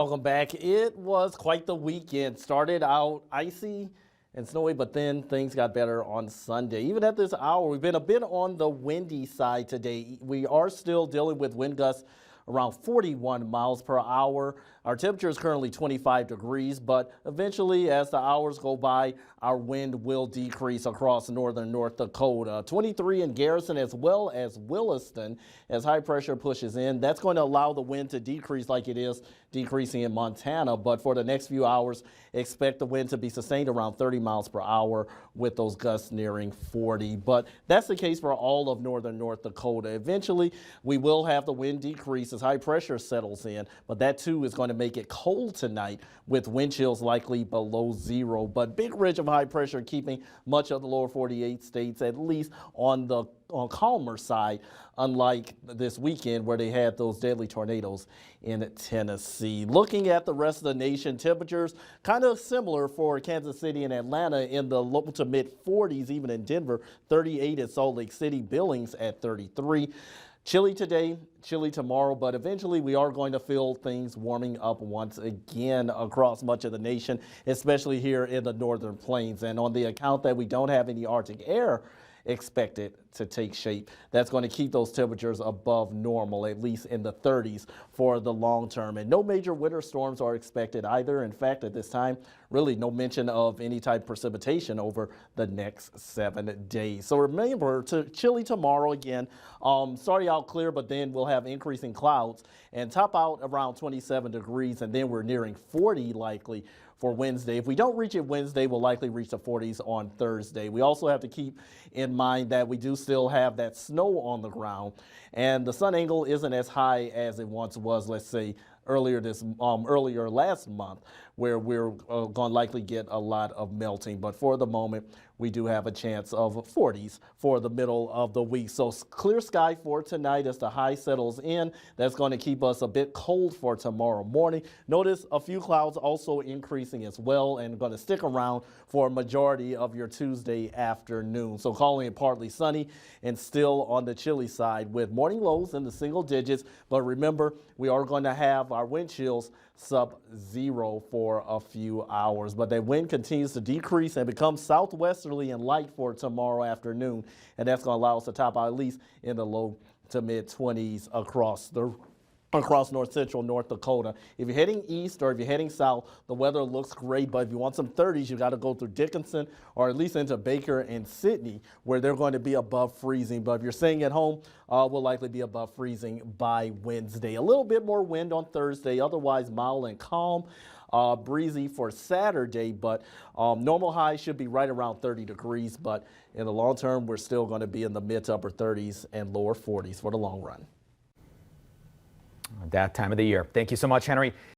Welcome back. It was quite the weekend. Started out icy and snowy, but then things got better on Sunday. Even at this hour, we've been a bit on the windy side today. We are still dealing with wind gusts around 41 miles per hour. Our temperature is currently 25 degrees, but eventually as the hours go by, our wind will decrease across northern North Dakota. 23 in Garrison as well as Williston as high pressure pushes in. That's going to allow the wind to decrease like it is decreasing in Montana, but for the next few hours, expect the wind to be sustained around 30 miles per hour with those gusts nearing 40. But that's the case for all of northern North Dakota. Eventually, we will have the wind decrease as high pressure settles in, but that too is going to make it cold tonight with wind chills likely below zero. But big ridge of high pressure keeping much of the lower 48 states at least on the calmer side, unlike this weekend where they had those deadly tornadoes in Tennessee. Looking at the rest of the nation, temperatures kind of similar for Kansas City and Atlanta in the low to mid 40s, even in Denver, 38 at Salt Lake City, Billings at 33. Chilly today, chilly tomorrow, but eventually we are going to feel things warming up once again across much of the nation, especially here in the northern plains. And on the account that we don't have any Arctic air expected to take shape, that's going to keep those temperatures above normal, at least in the 30s for the long term. And no major winter storms are expected either. In fact, at this time, really no mention of any type of precipitation over the next 7 days. So remember, chilly tomorrow again. Starting out clear, but then we'll have increasing clouds and top out around 27 degrees, and then we're nearing 40 likely for Wednesday. If we don't reach it Wednesday, we'll likely reach the 40s on Thursday. We also have to keep in mind that we do still have that snow on the ground, and the sun angle isn't as high as it once was, let's say, earlier last month, where we're going to likely get a lot of melting. But for the moment, we do have a chance of 40s for the middle of the week. So clear sky for tonight as the high settles in. That's going to keep us a bit cold for tomorrow morning. Notice a few clouds also increasing as well and going to stick around for a majority of your Tuesday afternoon. So calling it partly sunny and still on the chilly side with morning lows in the single digits. But remember, we are going to have our wind chills sub-zero for a few hours, but that wind continues to decrease and become southwesterly and light for tomorrow afternoon, and that's going to allow us to top out at least in the low to mid 20s across north central North Dakota. If you're heading east or if you're heading south, the weather looks great, but if you want some 30s, you got to go through Dickinson or at least into Baker and Sidney, where they're going to be above freezing. But if you're staying at home, will likely be above freezing by Wednesday. A little bit more wind on Thursday, otherwise mild and calm. Breezy for Saturday, but normal highs should be right around 30 degrees. But in the long term, we're still going to be in the mid to upper 30s and lower 40s for the long run. That time of the year. Thank you so much, Henry.